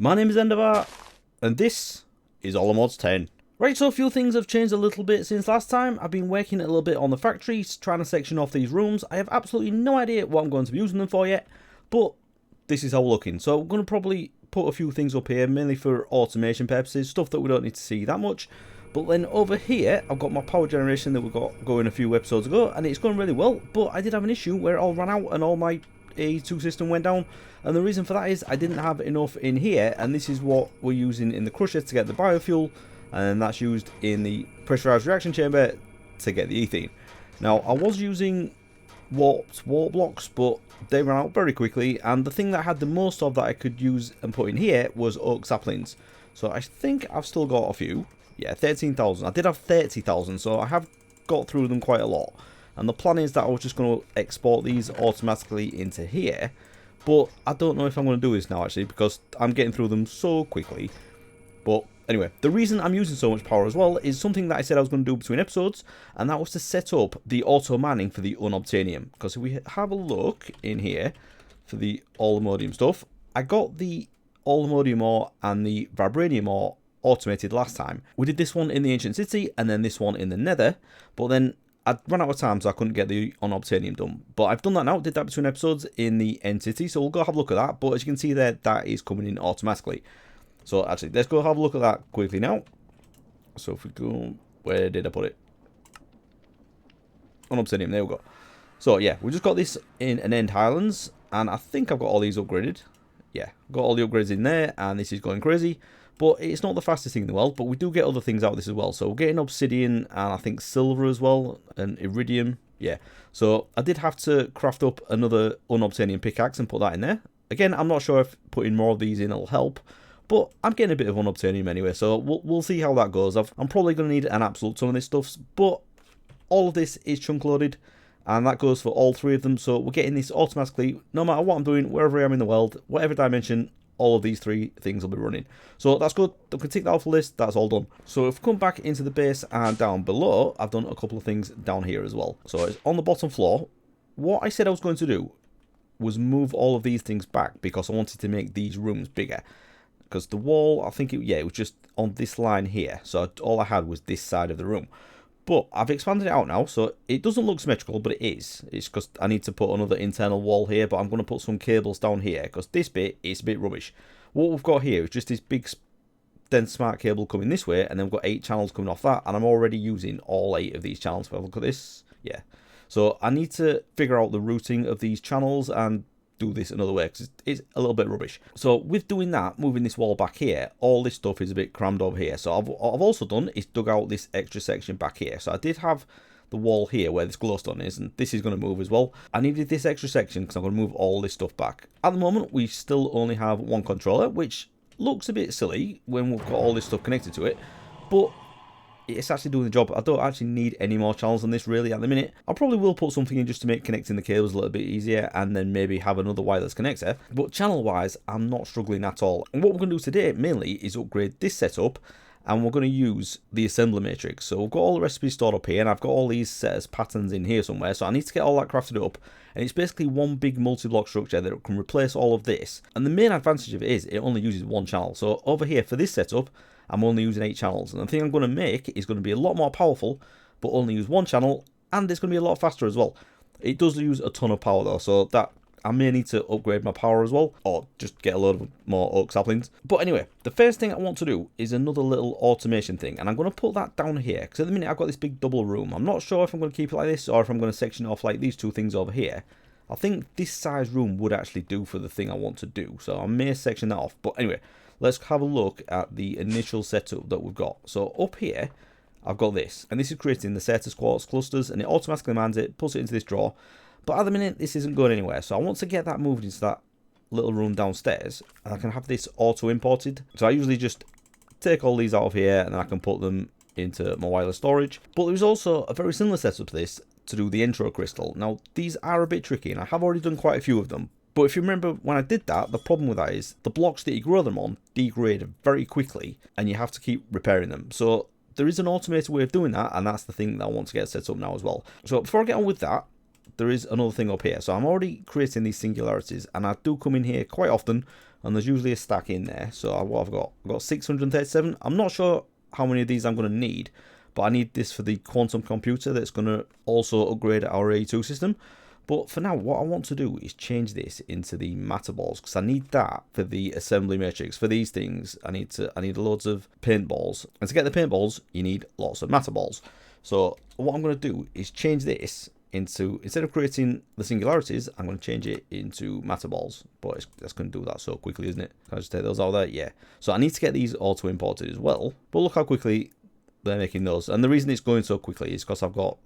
My name is Endeavour, and this is ATM10. Right, so a few things have changed a little bit since last time. I've been working a little bit on the factory, trying to section off these rooms. I have absolutely no idea what I'm going to be using them for yet, but this is how we're looking. So I'm going to probably put a few things up here, mainly for automation purposes, stuff that we don't need to see that much. But then over here, I've got my power generation that we got going a few episodes ago, and it's going really well. But I did have an issue where it all ran out and all my ATM2 system went down, and the reason for that is I didn't have enough in here, and this is what we're using in the crusher to get the biofuel, and that's used in the pressurized reaction chamber to get the ethane. Now, I was using warped water blocks, but they ran out very quickly, and the thing that I had the most of that I could use and put in here was oak saplings. So I think I've still got a few. Yeah, 13,000. I did have 30,000, so I have got through them quite a lot. And the plan is that I was just going to export these automatically into here. But I don't know if I'm going to do this now, actually, because I'm getting through them so quickly. But anyway, the reason I'm using so much power as well is something that I said I was going to do between episodes. And that was to set up the auto mining for the unobtanium. Because if we have a look in here for the all-modium stuff, I got the all-modium ore and the vibranium ore automated last time. We did this one in the ancient city and then this one in the nether, but then I ran out of time so I couldn't get the unobtanium done. But I've done that now, did that between episodes in the end city, so we'll go have a look at that. But as you can see there, that is coming in automatically. So actually, let's go have a look at that quickly now. So if we go, where did I put it? Unobtanium, there we go. So yeah, we just got this in an end highlands, and I think I've got all these upgraded. Yeah, got all the upgrades in there, and this is going crazy. But it's not the fastest thing in the world, but we do get other things out of this as well. So we're getting obsidian and I think silver as well, and iridium. Yeah, so I did have to craft up another unobtainium pickaxe and put that in there. Again, I'm not sure if putting more of these in will help, but I'm getting a bit of unobtainium anyway, so we'll see how that goes. I'm probably going to need an absolute ton of this stuff, but all of this is chunk loaded, and that goes for all three of them. So we're getting this automatically, no matter what I'm doing, wherever I am in the world, whatever dimension, all of these three things will be running. So that's good. I can tick that off the list. That's all done. So if we come back into the base and down below, I've done a couple of things down here as well. So it's on the bottom floor. What I said I was going to do was move all of these things back because I wanted to make these rooms bigger. Because the wall, I think it was just on this line here. So all I had was this side of the room. But I've expanded it out now, so it doesn't look symmetrical, but it is. It's because I need to put another internal wall here, but I'm going to put some cables down here, because this bit is a bit rubbish. What we've got here is just this big, dense smart cable coming this way, and then we've got 8 channels coming off that, and I'm already using all 8 of these channels. If I look at this, yeah. So I need to figure out the routing of these channels and do this another way, because it's a little bit rubbish. So with doing that, moving this wall back here, all this stuff is a bit crammed over here. So what I've also done is dug out this extra section back here. So I did have the wall here where this glowstone is, and this is going to move as well. I needed this extra section because I'm going to move all this stuff back. At the moment, we still only have one controller, which looks a bit silly when we've got all this stuff connected to it, but it's actually doing the job. I don't actually need any more channels than this really at the minute. I probably will put something in just to make connecting the cables a little bit easier, and then maybe have another wireless connector. But channel wise, I'm not struggling at all. And what we're going to do today mainly is upgrade this setup, and we're going to use the assembly matrix. So we've got all the recipes stored up here, and I've got all these set as patterns in here somewhere. So I need to get all that crafted up, and it's basically one big multi-block structure that can replace all of this. And the main advantage of it is it only uses one channel. So over here for this setup, I'm only using 8 channels, and the thing I'm going to make is going to be a lot more powerful, but only use one channel, and it's going to be a lot faster as well. It does use a ton of power though, so that I may need to upgrade my power as well, or just get a load of more oak saplings. But anyway, the first thing I want to do is another little automation thing, and I'm going to put that down here, because at the minute I've got this big double room. I'm not sure if I'm going to keep it like this, or if I'm going to section off like these two things over here. I think this size room would actually do for the thing I want to do, so I may section that off. But anyway, let's have a look at the initial setup that we've got. So up here, I've got this, and this is creating the Certus quartz clusters, and it automatically mines it, puts it into this drawer. But at the minute, this isn't going anywhere, so I want to get that moved into that little room downstairs, and I can have this auto imported. So I usually just take all these out of here, and then I can put them into my wireless storage. But there's also a very similar setup to this to do the Entro Crystal. Now, these are a bit tricky, and I have already done quite a few of them. But if you remember when I did that, the problem with that is the blocks that you grow them on degrade very quickly, and you have to keep repairing them. So there is an automated way of doing that, and that's the thing that I want to get set up now as well. So before I get on with that, there is another thing up here. So I'm already creating these singularities, and I do come in here quite often and there's usually a stack in there. So what I've got 637. I'm not sure how many of these I'm going to need, but I need this for the quantum computer that's going to also upgrade our A2 system. But for now, what I want to do is change this into the matter balls, because I need that for the assembly matrix. For these things, I need loads of paintballs, and to get the paintballs, you need lots of matter balls. So what I'm going to do is change this into, instead of creating the singularities, I'm going to change it into matter balls. But it's just going to do that so quickly, isn't it? Can I just take those out of there? Yeah. So I need to get these auto imported as well. But look how quickly they're making those. And the reason it's going so quickly is because I've got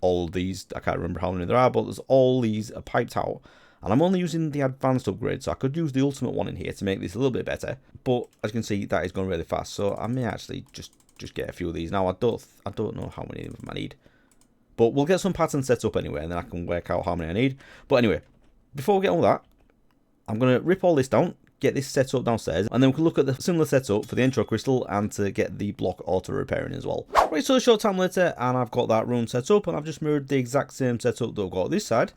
all these, I can't remember how many there are, but there's all these piped out, and I'm only using the advanced upgrade, so I could use the ultimate one in here to make this a little bit better. But as you can see, that is going really fast, so I may actually just get a few of these now. I don't know how many of them I need, but we'll get some patterns set up anyway, and then I can work out how many I need. But anyway, before we get on with that, I'm going to rip all this down, get this set up downstairs, and then we can look at the similar setup for the Entro Crystal and to get the block auto repairing as well. Right, so a short time later, and I've got that room set up, and I've just mirrored the exact same setup that I've got this side,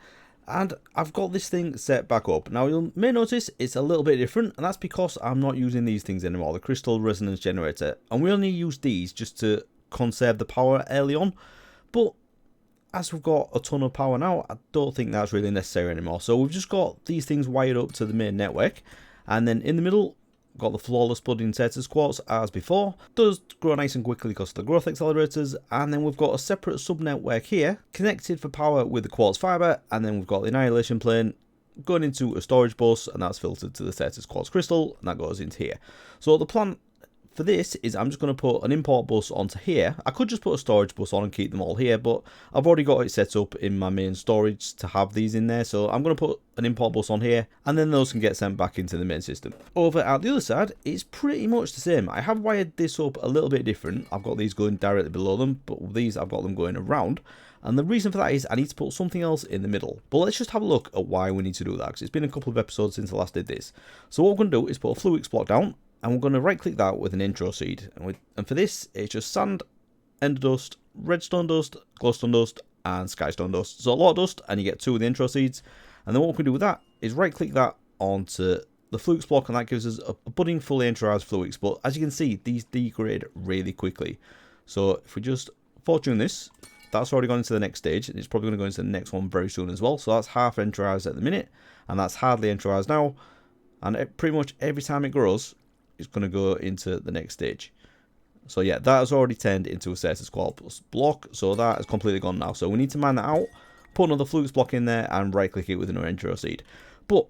and I've got this thing set back up. Now you may notice it's a little bit different, and that's because I'm not using these things anymore, the crystal resonance generator, and we only use these just to conserve the power early on. But as we've got a ton of power now, I don't think that's really necessary anymore. So we've just got these things wired up to the main network, and then in the middle, got the flawless budding Tetris quartz as before. Does grow nice and quickly because of the growth accelerators. And then we've got a separate sub-network here, connected for power with the quartz fiber. And then we've got the annihilation plane going into a storage bus, and that's filtered to the Tetris quartz crystal, and that goes into here. So the plan for this is I'm just going to put an import bus onto here. I could just put a storage bus on and keep them all here, but I've already got it set up in my main storage to have these in there. So I'm going to put an import bus on here, and then those can get sent back into the main system. Over at the other side, it's pretty much the same. I have wired this up a little bit different. I've got these going directly below them, but with these I've got them going around. And the reason for that is I need to put something else in the middle. But let's just have a look at why we need to do that, because it's been a couple of episodes since I last did this. So what we're going to do is put a Fluix block down, and we're going to right click that with an intro seed. And for this, it's just sand, ender dust, redstone dust, glowstone dust, and skystone dust. So a lot of dust, and you get 2 of the intro seeds. And then what we can do with that is right click that onto the Fluix block, and that gives us a budding fully enterized Fluix. But as you can see, these degrade really quickly. So if we just fortune this, that's already gone into the next stage, and it's probably going to go into the next one very soon as well. So that's half enterized at the minute, and that's hardly enterized now. And pretty much every time it grows, it's going to go into the next stage. So yeah, that has already turned into a Tetris quartz block, so that is completely gone now. So we need to mine that out, put another Fluix block in there, and right click it with an intro seed. But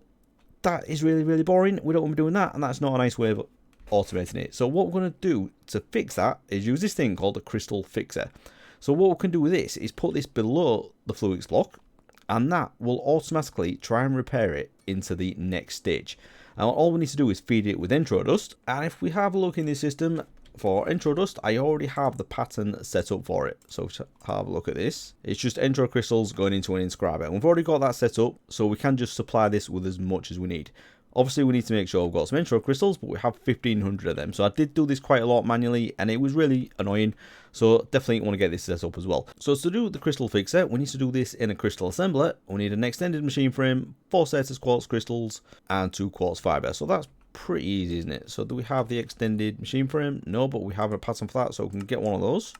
that is really, really boring. We don't want to be doing that, and that's not a nice way of automating it. So what we're going to do to fix that is use this thing called the crystal fixer. So what we can do with this is put this below the Fluix block, and that will automatically try and repair it into the next stage. Now all we need to do is feed it with intro dust, and if we have a look in this system for intro dust, I already have the pattern set up for it. So have a look at this. It's just Entro Crystals going into an inscriber, and we've already got that set up, so we can just supply this with as much as we need. Obviously we need to make sure we've got some Entro Crystals, but we have 1500 of them. So I did do this quite a lot manually, and it was really annoying. So definitely want to get this set up as well. So to do the crystal fixer, we need to do this in a crystal assembler. We need an extended machine frame, 4 sets of quartz crystals, and 2 quartz fiber. So that's pretty easy, isn't it? So do we have the extended machine frame? No, but we have a pattern for that, so we can get one of those.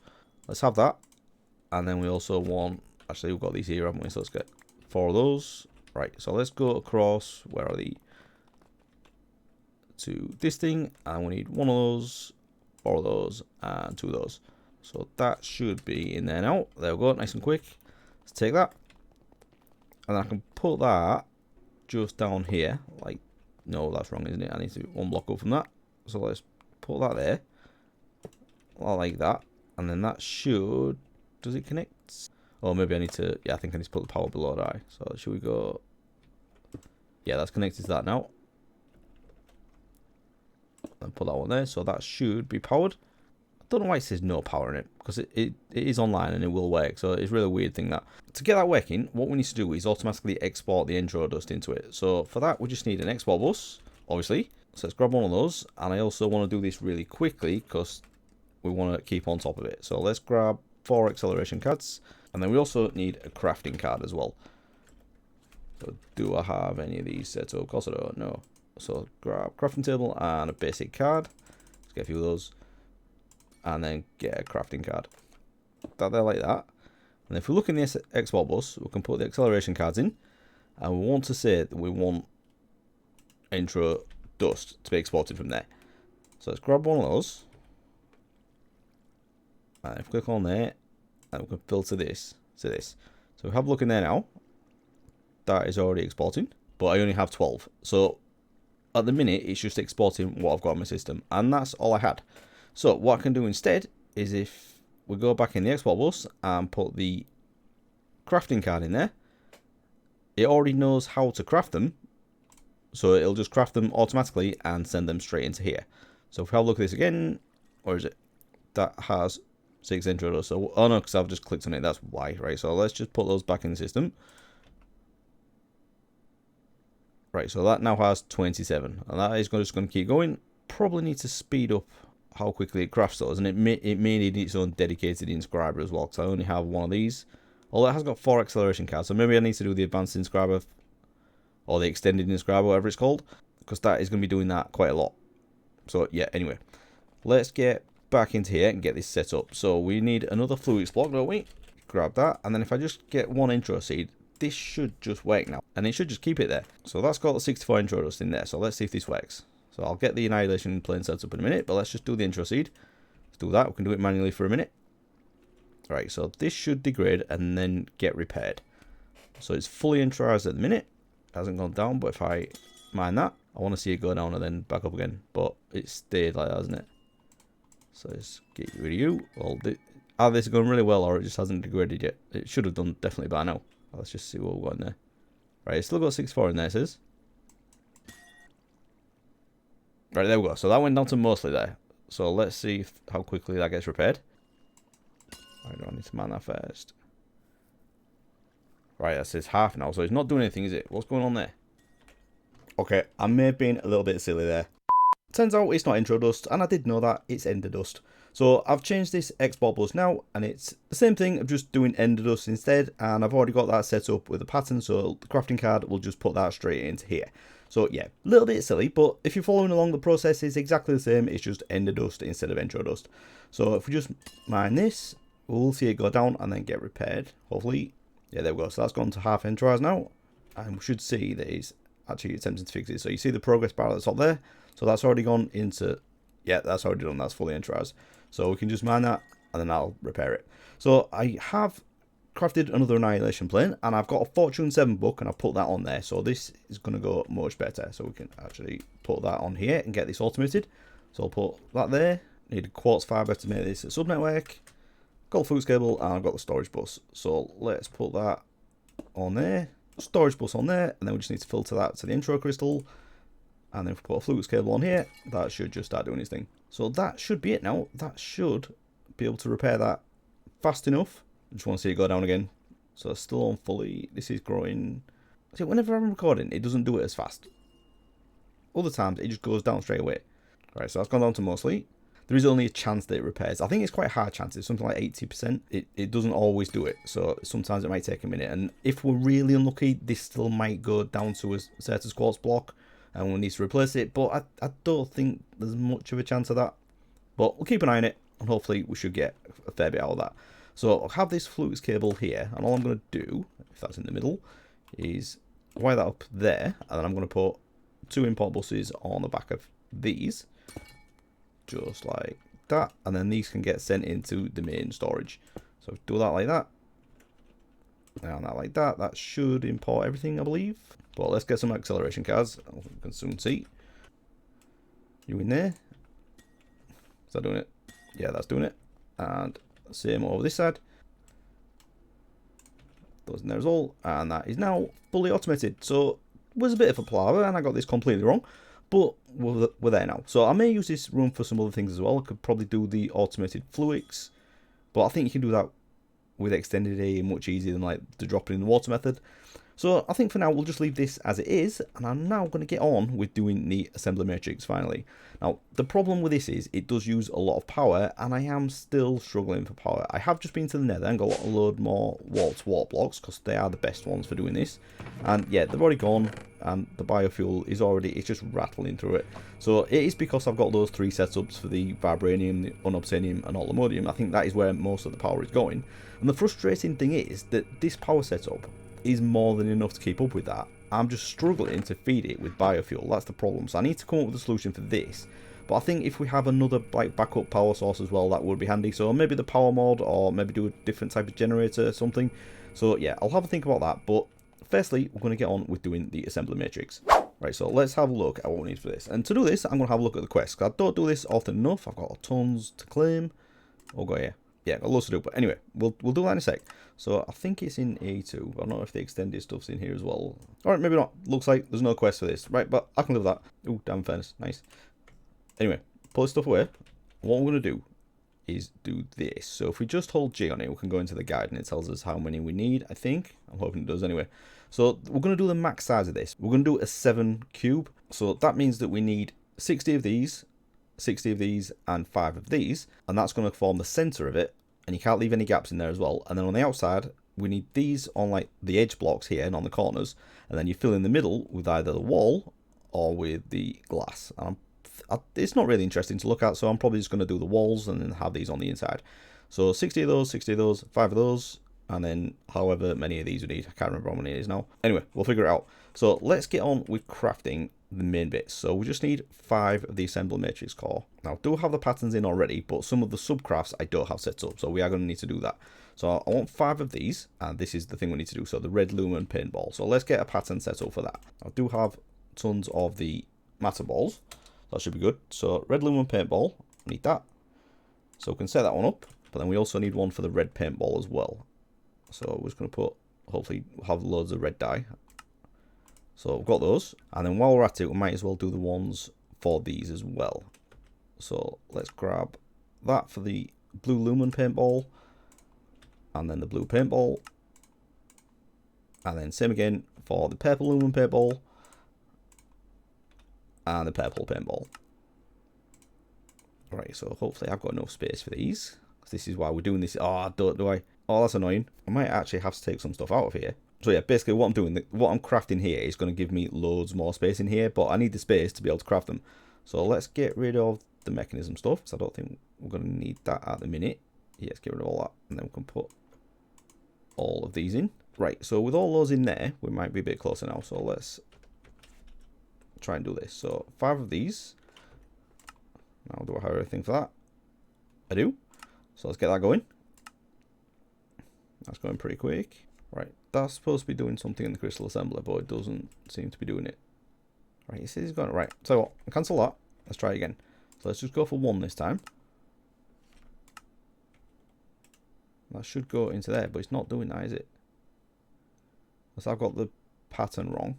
Let's have that. And then we also want, actually we've got these here, haven't we? So let's get 4 of those. Right, so let's go across, where are they? To this thing, and we need 1 of those, 4 of those, and 2 of those. So that should be in there now. There we go, nice and quick. Let's take that, and I can put that just down here. Like, no, that's wrong, isn't it? I need to 1 block up from that. So let's put that there, like that, and then that should. Does it connect? Oh, maybe I need to. Yeah, I think I need to put the power below that. So should we go? Yeah, that's connected to that now. And put that one there, so that should be powered. I don't know why it says no power in it, because it is online and it will work, so it's a really weird thing that. To get that working, what we need to do is automatically export the intro dust into it. So for that, we just need an export bus, obviously. So let's grab one of those, and I also want to do this really quickly because we want to keep on top of it. So let's grab 4 acceleration cards, and then we also need a crafting card as well. So do I have any of these set up? Of course I don't, no. So grab crafting table and a basic card. Let's get a few of those. And then get a crafting card. That there like that. And if we look in the export bus, we can put the acceleration cards in. And we want to say that we want Entro Dust to be exported from there. So let's grab one of those. And if we click on there, and we can filter this to this. So we have a look in there now. That is already exporting, but I only have 12. So at the minute, it's just exporting what I've got on my system. And that's all I had. So what I can do instead is if we go back in the export bus and put the crafting card in there, it already knows how to craft them. So it'll just craft them automatically and send them straight into here. So if we have a look at this again, where is it? That has 6 intros. So, oh no, because I've just clicked on it. That's why, right? So let's just put those back in the system. Right, so that now has 27. And that is just going to keep going. Probably need to speed up how quickly it crafts those. And it may need its own dedicated inscriber as well, because I only have one of these. Although it has got 4 acceleration cards. So maybe I need to do the advanced inscriber or the extended inscriber, whatever it's called, because that is going to be doing that quite a lot. So yeah, anyway, let's get back into here and get this set up. So we need another fluix block, don't we? Grab that, and then if I just get one intro seed, this should just work now, and it should just keep it there. So that's got the 64 intro dust in there. So let's see if this works. So I'll get the annihilation plane set up in a minute, but let's just do the intro seed. Let's do that. We can do it manually for a minute. Right, so this should degrade and then get repaired. So it's fully introized at the minute. It hasn't gone down, but if I mine that, I want to see it go down and then back up again. But it stayed like that, hasn't it? So let's get rid of you. Well, either this is going really well or it just hasn't degraded yet. It should have done definitely by now. Let's just see what we've got in there. Right, it's still got 64 in there, it says. Right, there we go. So that went down to mostly there. So let's see how quickly that gets repaired. Right, I need to man that first. Right, that says half now. So it's not doing anything, is it? What's going on there? Okay, I may have been a little bit silly there. Turns out it's not intro dust, and I did know that. It's ender dust. So I've changed this export bus now, and it's the same thing. I'm just doing ender dust instead, and I've already got that set up with a pattern, so the crafting card will just put that straight into here. So yeah, a little bit silly, but if you're following along, the process is exactly the same. It's just ender dust instead of intro dust. So if we just mine this, we'll see it go down and then get repaired, hopefully. Yeah, there we go. So that's gone to half introized now, and we should see that it's actually attempting to fix it. So you see the progress bar that's up there. So that's already gone into, yeah, that's already done. That's fully introized. So we can just mine that and then I'll repair it. So I have crafted another annihilation plane, and I've got a Fortune 7 book, and I've put that on there. So this is going to go much better. So we can actually put that on here and get this automated. So I'll put that there. Need a quartz fiber to make this a subnetwork. Got the fluix cable, and I've got the storage bus. So let's put that on there. Storage bus on there, and then we just need to filter that to the intro crystal. And then if we put a fluix cable on here, that should just start doing its thing. So that should be it now. That should be able to repair that fast enough. I just want to see it go down again. So it's still on fully. This is growing. See, whenever I'm recording, it doesn't do it as fast. Other times, it just goes down straight away. Right, so that's gone down to mostly. There is only a chance that it repairs. I think it's quite a high chance. It's something like 80%. It doesn't always do it. So sometimes it might take a minute. And if we're really unlucky, this still might go down to a certain quartz block and we'll need to replace it. But I don't think there's much of a chance of that. But we'll keep an eye on it, and hopefully we should get a fair bit out of that. So I'll have this fluix cable here, and all I'm going to do, if that's in the middle, is wire that up there, and then I'm going to put 2 import buses on the back of these. Just like that, and then these can get sent into the main storage. So do that like that, and that like that. That should import everything, I believe. But let's get some acceleration cards. We can soon see. You in there? Is that doing it? Yeah, that's doing it. And same over this side. Those in there as well, and that is now fully automated. So it was a bit of a palaver, and I got this completely wrong. But we're there now. So I may use this room for some other things as well. I could probably do the automated fluix. But I think you can do that with extended A much easier than like the drop it in the water method. So I think for now we'll just leave this as it is, and I'm now going to get on with doing the assembly matrix finally. Now the problem with this is it does use a lot of power, and I am still struggling for power. I have just been to the nether and got a load more wall-to-wall blocks, because they are the best ones for doing this. And yeah, they've already gone, and the biofuel is already, it's just rattling through it. So it is because I've got those 3 setups for the vibranium, the unobtanium and autocrafting. I think that is where most of the power is going. And the frustrating thing is that this power setup is more than enough to keep up with that. I'm just struggling to feed it with biofuel. That's the problem. So I need to come up with a solution for this. But I think if we have another like backup power source as well, that would be handy. So maybe the power mod, or maybe do a different type of generator or something. So yeah, I'll have a think about that. But firstly, we're going to get on with doing the assembly matrix. Right, so let's have a look at what we need for this. And to do this, I'm going to have a look at the quests, because I don't do this often enough. I've got tons to claim. Oh god, yeah, got lots to do. But anyway, we'll do that in a sec. So I think it's in A2. I don't know if the extended stuff's in here as well. Alright, maybe not. Looks like there's no quest for this. Right, but I can live with that. Ooh, damn furnace. Nice. Anyway, pull this stuff away. What I'm going to do is do this. So if we just hold G on it, we can go into the guide, and it tells us how many we need, I think. I'm hoping it does anyway. So we're going to do the max size of this. We're going to do a 7 cube. So that means that we need 60 of these, 60 of these, and 5 of these. And that's going to form the center of it. And you can't leave any gaps in there as well. And then on the outside, we need these on like the edge blocks here and on the corners. And then you fill in the middle with either the wall or with the glass. And it's not really interesting to look at, so I'm probably just going to do the walls and then have these on the inside. So 60 of those, 60 of those, 5 of those, and then however many of these we need. I can't remember how many it is now. Anyway, we'll figure it out. So let's get on with crafting the main bits. So we just need 5 of the assembly matrix core. Now I do have the patterns in already, but some of the subcrafts I don't have set up, so we are going to need to do that. So I want 5 of these, and this is the thing we need to do. So the red lumen paintball. So let's get a pattern set up for that. I do have tons of the matter balls. That should be good. So red lumen paintball, we need that. So we can set that one up, but then we also need one for the red paintball as well. So we're just going to put, hopefully have loads of red dye. So we've got those, and then while we're at it, we might as well do the ones for these as well. So let's grab that for the blue lumen paintball, and then the blue paintball, and then same again for the purple lumen paintball, and the purple paintball. Right, so hopefully I've got enough space for these. This is why we're doing this. Oh, do I? Oh, that's annoying. I might actually have to take some stuff out of here. So yeah, basically what I'm doing, what I'm crafting here is going to give me loads more space in here, but I need the space to be able to craft them. So let's get rid of the mechanism stuff, because I don't think we're going to need that at the minute. Yeah, let's get rid of all that, and then we can put all of these in. Right, so with all those in there, we might be a bit closer now. So let's try and do this. So 5 of these. Now, do I have everything for that? I do. So let's get that going. That's going pretty quick. Right, that's supposed to be doing something in the crystal assembler, but it doesn't seem to be doing it. Right, it says it's going right. So what? Cancel that. Let's try it again. So let's just go for 1 this time. That should go into there, but it's not doing that, is it? Unless I've got the pattern wrong,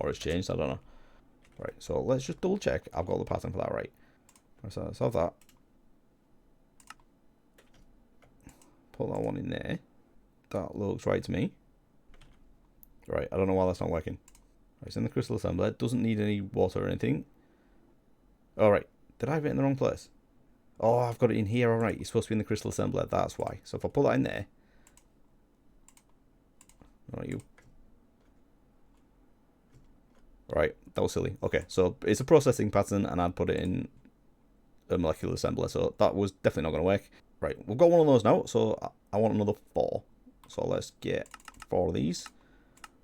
or it's changed. I don't know. Right, so let's just double check. I've got the pattern for that right. So let's have that. Put that one in there. That looks right to me. Right, I don't know why that's not working. Right, it's in the crystal assembler. It doesn't need any water or anything. Alright, did I have it in the wrong place? Oh, I've got it in here. Alright, it's supposed to be in the crystal assembler. That's why. So if I put that in there. Not you. Right, that was silly. Okay, so it's a processing pattern, and I'd put it in a molecular assembler. So that was definitely not going to work. Right, we've got one of those now. So I want another 4. So let's get 4 of these.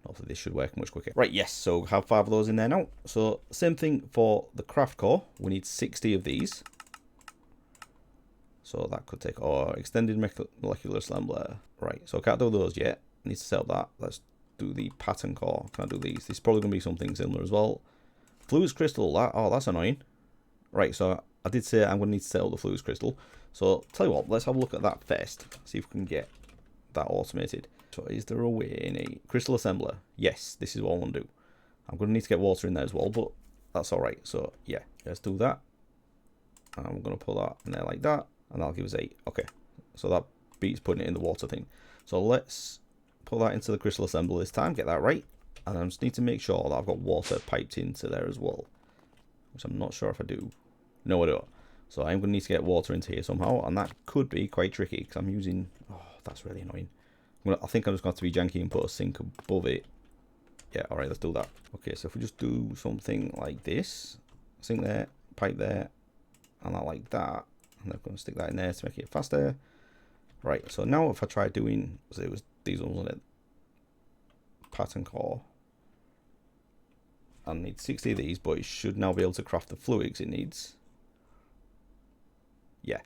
Hopefully this should work much quicker. Right, yes, so we have 5 of those in there now. So same thing for the craft core. We need 60 of these. So that could take our extended molecular assembler. Right, so I can't do those yet. I need to set up that. Let's do the pattern core. Can I do these? This is probably going to be something similar as well. Fluids crystal. Oh, that's annoying. Right, so I did say I'm going to need to set up the fluids crystal. So tell you what, let's have a look at that first. See if we can get that automated. So is there a way in a crystal assembler? Yes, this is what I want to do. I'm going to need to get water in there as well, but that's alright. So yeah, let's do that. And I'm going to put that in there like that, and that'll give us 8. Okay, so that beats putting it in the water thing. So let's put that into the crystal assembler this time, get that right. And I just need to make sure that I've got water piped into there as well, which I'm not sure if I do. No, I don't. So I'm going to need to get water into here somehow, and that could be quite tricky because I'm using... Oh, that's really annoying. I think I'm just going to have to be janky and put a sink above it. Yeah, alright, let's do that. Okay, so if we just do something like this, sink there, pipe there, and that like that, and I'm going to stick that in there to make it faster. Right, so now if I try doing, so it was these ones on it, pattern core, I need 60 of these, but it should now be able to craft the fluids it needs. Yeah.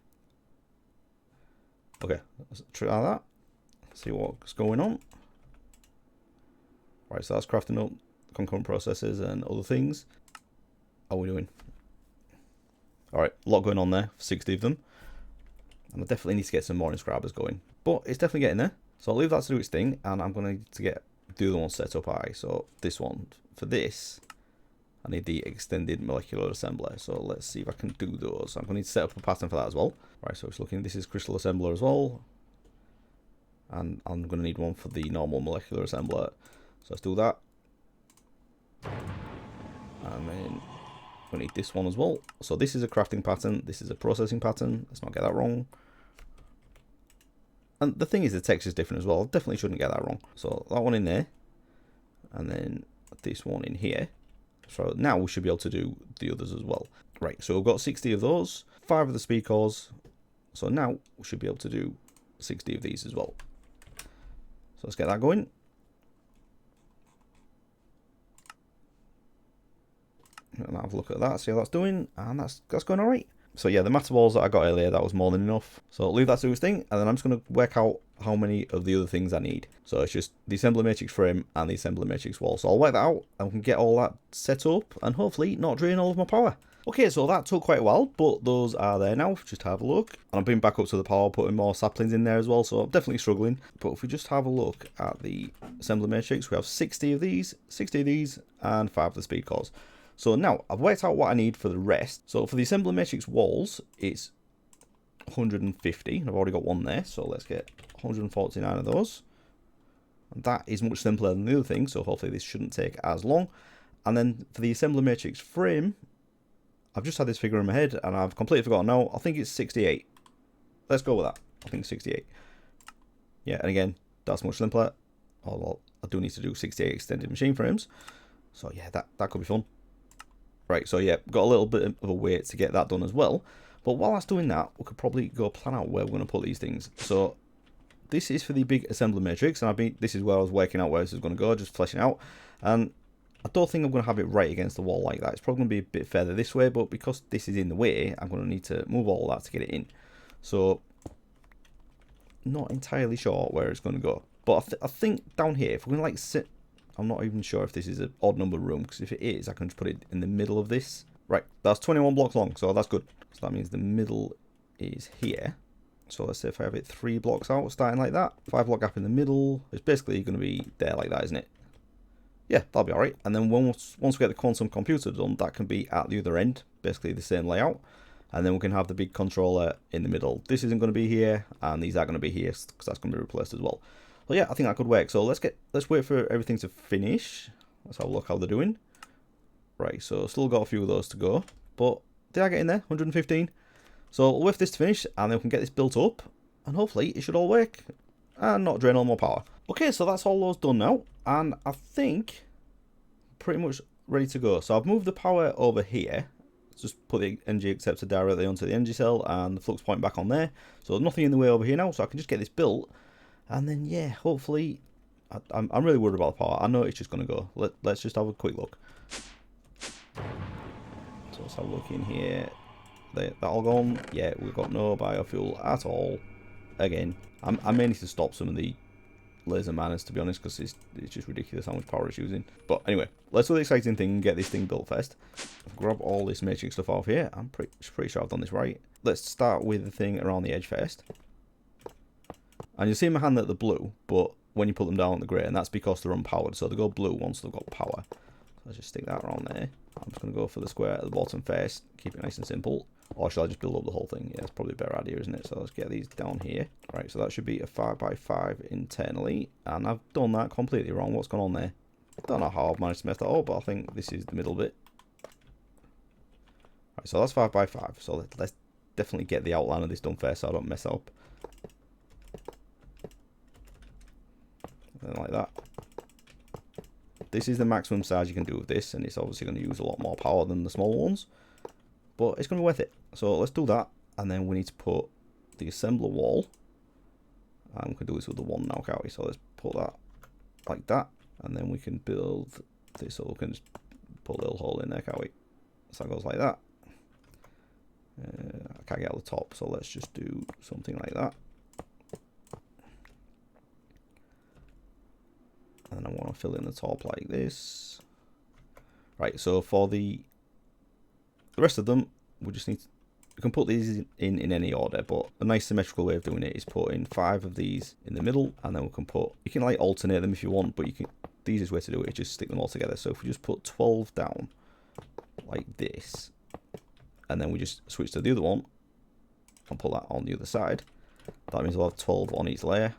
Okay, let's try that. See what's going on. Right, so that's crafting up concurrent processes and other things. How are we doing? Alright, a lot going on there, 60 of them. And I definitely need to get some more inscribers going. But it's definitely getting there. So I'll leave that to do its thing, and I'm going to need to get the other one set up high. So this one, for this, I need the extended molecular assembler. So let's see if I can do those. So I'm going to need to set up a pattern for that as well. Right, so it's looking, this is crystal assembler as well. And I'm going to need one for the normal molecular assembler. So let's do that. And then we need this one as well. So this is a crafting pattern. This is a processing pattern. Let's not get that wrong. And the thing is, the text is different as well. Definitely shouldn't get that wrong. So that one in there. And then this one in here. So now we should be able to do the others as well. Right, so we've got 60 of those. 5 of the speed cores. So now we should be able to do 60 of these as well. So let's get that going. And have a look at that, see how that's doing, and that's going alright. So yeah, the matter balls that I got earlier, that was more than enough. So I'll leave that to its thing, and then I'm just going to work out how many of the other things I need. So it's just the assembly matrix frame and the assembly matrix wall. So I'll work that out, and we can get all that set up, and hopefully not drain all of my power. Okay, so that took quite a while, but those are there now. Just have a look. And I'm bringing back up to the power, putting more saplings in there as well, so I'm definitely struggling. But if we just have a look at the assembly matrix, we have 60 of these, 60 of these, and 5 of the speed cores. So now, I've worked out what I need for the rest. So for the assembly matrix walls, it's 150. I've already got one there, so let's get 149 of those. And that is much simpler than the other thing, so hopefully this shouldn't take as long. And then for the assembly matrix frame, I've just had this figure in my head, and I've completely forgotten now. I think it's 68. Let's go with that. I think 68. Yeah, and again, that's much simpler. Although I do need to do 68 extended machine frames. So yeah, that could be fun. Right, so yeah, got a little bit of a wait to get that done as well. But while that's doing that, we could probably go plan out where we're going to put these things. So this is for the big assembly matrix, and this is where I was working out where this is going to go, just fleshing out. And I don't think I'm going to have it right against the wall like that. It's probably going to be a bit further this way, but because this is in the way, I'm going to need to move all that to get it in. So not entirely sure where it's going to go. But I think down here, if we're going to like sit... I'm not even sure if this is an odd number room, because if it is, I can just put it in the middle of this. Right, that's 21 blocks long, so that's good. So that means the middle is here. So let's say if I have it 3 blocks out, starting like that. 5 block gap in the middle. It's basically going to be there like that, isn't it? Yeah, that'll be alright. And then once we get the quantum computer done, that can be at the other end. Basically the same layout. And then we can have the big controller in the middle. This isn't going to be here, and these are going to be here, because that's going to be replaced as well. So yeah, I think that could work. So let's wait for everything to finish. Let's have a look how they're doing. Right, so still got a few of those to go. But did I get in there? 115. So we'll wait for this to finish, and then we can get this built up. And hopefully it should all work. And not drain all more power. Okay, so that's all those done now. And I think pretty much ready to go. So I've moved the power over here. Just put the energy acceptor directly onto the energy cell and the flux point back on there. So nothing in the way over here now, so I can just get this built. And then, yeah, hopefully, I'm really worried about the power. I know it's just going to go. Let's just have a quick look. So let's have a look in here. That all gone? Yeah, we've got no biofuel at all. Again, I may need to stop some of the laser manners, to be honest, because it's just ridiculous how much power it's using. But anyway, let's do the exciting thing and get this thing built first. Grab all this matrix stuff off here. I'm pretty sure I've done this right. Let's start with the thing around the edge first. And you'll see in my hand that they're blue, but when you put them down, they're grey, and that's because they're unpowered. So they go blue once they've got power. So let's just stick that around there. I'm just going to go for the square at the bottom first, keep it nice and simple. Or should I just build up the whole thing? Yeah, it's probably a better idea, isn't it? So let's get these down here. Right, so that should be a 5x5 internally. And I've done that completely wrong. What's going on there? I don't know how I've managed to mess that up, but I think this is the middle bit. Right, so that's 5x5. So let's definitely get the outline of this done first so I don't mess up. And like that. This is the maximum size you can do with this, and it's obviously going to use a lot more power than the smaller ones. But it's going to be worth it. So let's do that, and then we need to put the assembler wall. And we can do this with the one now, can't we? So let's put that like that, and then we can build this, so we can just put a little hole in there, can't we? So that goes like that. I can't get out the top, so let's just do something like that. And I want to fill in the top like this. Right, so for the rest of them, we just need to, you can put these in any order, but a nice symmetrical way of doing it is putting 5 of these in the middle, and then we can put, you can like alternate them if you want, but you can, the easiest way to do it is just stick them all together. So if we just put 12 down like this, and then we just switch to the other one and put that on the other side, that means we'll have 12 on each layer.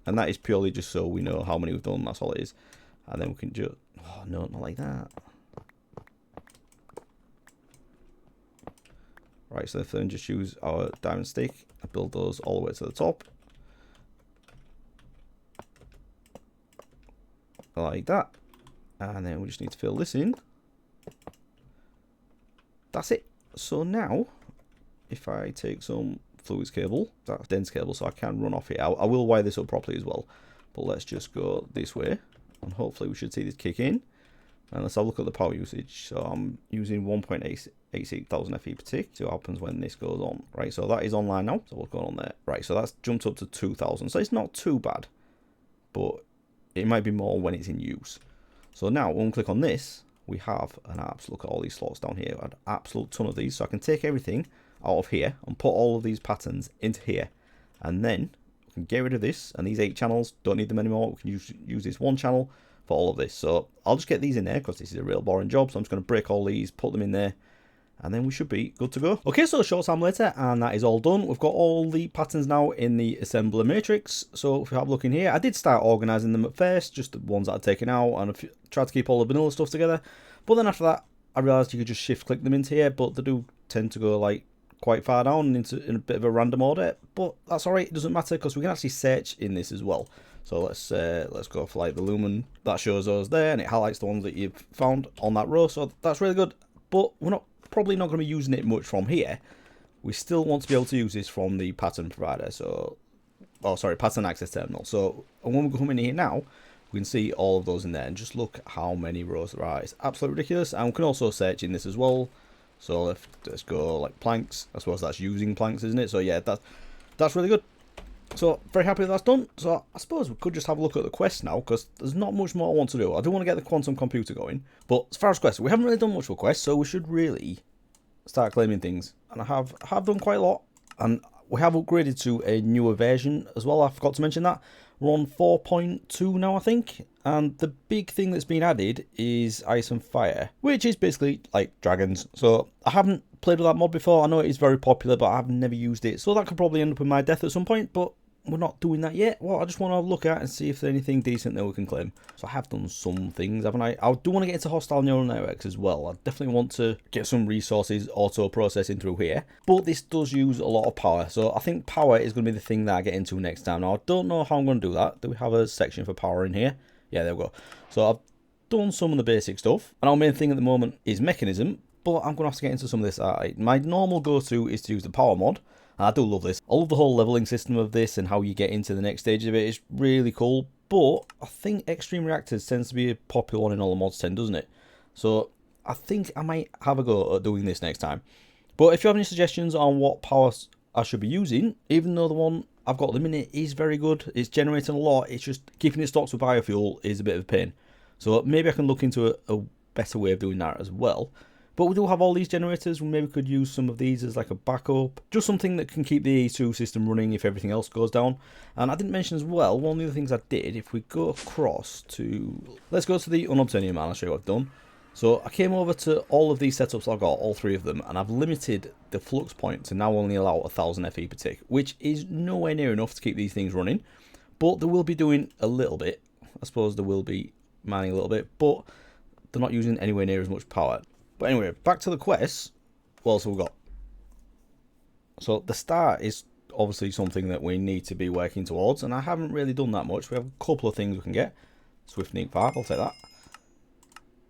And that is purely just so we know how many we've done, that's all it is. And then we can just, oh no, not like that. Right, so then just use our diamond stick and build those all the way to the top. Like that. And then we just need to fill this in. That's it. So now, if I take some fluids cable, that's dense cable, so I can run off here. I will wire this up properly as well. But let's just go this way. And hopefully we should see this kick in. And let's have a look at the power usage. So I'm using 1.86 thousand FE per tick. See what happens when this goes on. Right, so that is online now. So what's going on there? Right, so that's jumped up to 2,000. So it's not too bad. But it might be more when it's in use. So now when we click on this, we have an apps. Look at all these slots down here. An absolute ton of these. So I can take everything out of here and put all of these patterns into here. And then we can get rid of this. And these 8 channels, don't need them anymore. We can use this one channel for all of this. So I'll just get these in there because this is a real boring job. So I'm just going to break all these, put them in there, and then we should be good to go. Okay, so a short time later, and that is all done. We've got all the patterns now in the assembler matrix. So if we have a look in here, I did start organizing them at first, just the ones that I'd taken out, and tried to keep all the vanilla stuff together. But then after that, I realized you could just shift click them into here, but they do tend to go like quite far down in a bit of a random order. But that's all right, it doesn't matter because we can actually search in this as well. So let's go for like the lumen. That shows us there, and it highlights the ones that you've found on that row. So that's really good. But we're probably not going to be using it much from here. We still want to be able to use this from the pattern provider. So, oh sorry, pattern access terminal. So when we come in here now, we can see all of those in there, and just look how many rows there are. It's absolutely ridiculous. And we can also search in this as well. So let's go like planks. I suppose that's using planks, isn't it? So yeah, that's really good. So very happy that that's done. So I suppose we could just have a look at the quest now, because there's not much more I want to do. I do want to get the quantum computer going, but as far as quests, we haven't really done much for quests, so we should really start claiming things. And I have done quite a lot, and we have upgraded to a newer version as well. I forgot to mention that we're on 4.2 now, I think. And the big thing that's been added is Ice and Fire, which is basically like dragons. So I haven't played with that mod before. I know it is very popular, but I've never used it. So that could probably end up in my death at some point, but we're not doing that yet. Well, I just want to look at and see if there's anything decent that we can claim. So I have done some things, haven't I? I do want to get into hostile neural networks as well. I definitely want to get some resources auto processing through here, but this does use a lot of power. So I think power is going to be the thing that I get into next time. Now I don't know how I'm going to do that. Do we have a section for power in here? Yeah, there we go. So I've done some of the basic stuff, and our main thing at the moment is mechanism, but I'm going to have to get into some of this. My normal go-to is to use the power mod. I do love this. I love the whole leveling system of this and how you get into the next stage of it. It's really cool. But I think Extreme Reactors tends to be a popular one in all the mods 10, doesn't it? So I think I might have a go at doing this next time. But if you have any suggestions on what power I should be using, even though the one I've got at the minute is very good, it's generating a lot, it's just keeping it stocked with biofuel is a bit of a pain. So maybe I can look into a better way of doing that as well. But we do have all these generators. We maybe could use some of these as like a backup. Just something that can keep the E2 system running if everything else goes down. And I didn't mention as well, one of the things I did, if we go across to... Let's go to the unobtanium, and I'll show you what I've done. So I came over to all of these setups I've got, all 3 of them, and I've limited the flux point to now only allow 1000 FE per tick, which is nowhere near enough to keep these things running. But they will be doing a little bit. I suppose they will be mining a little bit, but they're not using anywhere near as much power. But anyway, back to the quests. What else have we got? So the star is obviously something that we need to be working towards, and I haven't really done that much. We have a couple of things we can get. Swift Neat Park, I'll take that.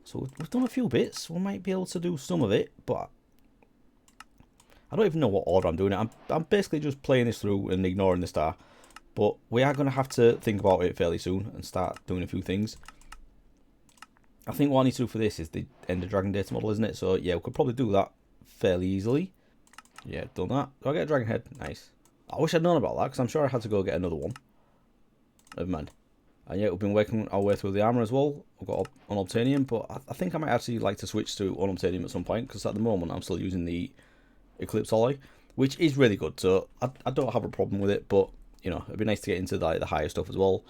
So we've done a few bits. We might be able to do some of it, but I don't even know what order I'm doing it. I'm basically just playing this through and ignoring the star. But we are going to have to think about it fairly soon and start doing a few things. I think what I need to do for this is the Ender Dragon data model, isn't it? So yeah, we could probably do that fairly easily. Yeah, done that. Do I get a dragon head? Nice. I wish I'd known about that, because I'm sure I had to go get another one. Never mind. And yeah, we've been working our way through the armor as well. We've got unobtanium, but I think I might actually like to switch to unobtanium at some point, because at the moment I'm still using the Eclipse alloy, which is really good. So I don't have a problem with it, but you know, it'd be nice to get into the higher stuff as well.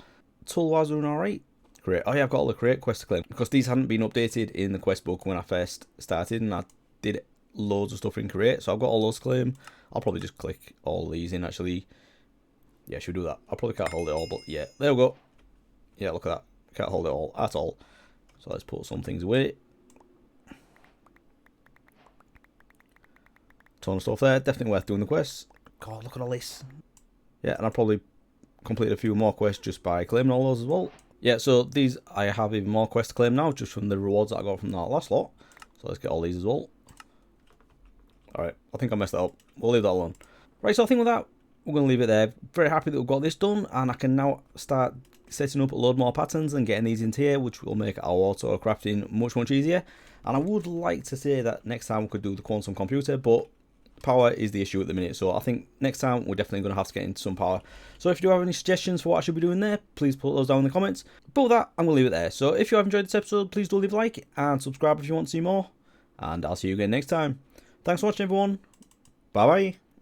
Tool-wise, doing alright. Great. Oh yeah, I've got all the create quests to claim, because these hadn't been updated in the quest book when I first started, and I did loads of stuff in create, so I've got all those to claim. I'll probably just click all these in, actually. Yeah, should we do that? I probably can't hold it all, but yeah, there we go. Yeah, look at that. Can't hold it all at all. So let's put some things away. Ton of stuff there. Definitely worth doing the quests. God, look at all this. Yeah, and I'll probably complete a few more quests just by claiming all those as well. Yeah, so these, I have even more quests to claim now, just from the rewards that I got from that last lot. So let's get all these as well. Alright, I think I messed that up. We'll leave that alone. Right, so I think with that, we're going to leave it there. Very happy that we've got this done, and I can now start setting up a load more patterns and getting these into here, which will make our auto crafting much easier. And I would like to say that next time we could do the quantum computer, but power is the issue at the minute, so I think next time we're definitely going to have to get into some power. So if you do have any suggestions for what I should be doing there, please put those down in the comments. But with that, I'm going to leave it there. So if you have enjoyed this episode, please do leave a like and subscribe if you want to see more, and I'll see you again next time. Thanks for watching, everyone. Bye bye.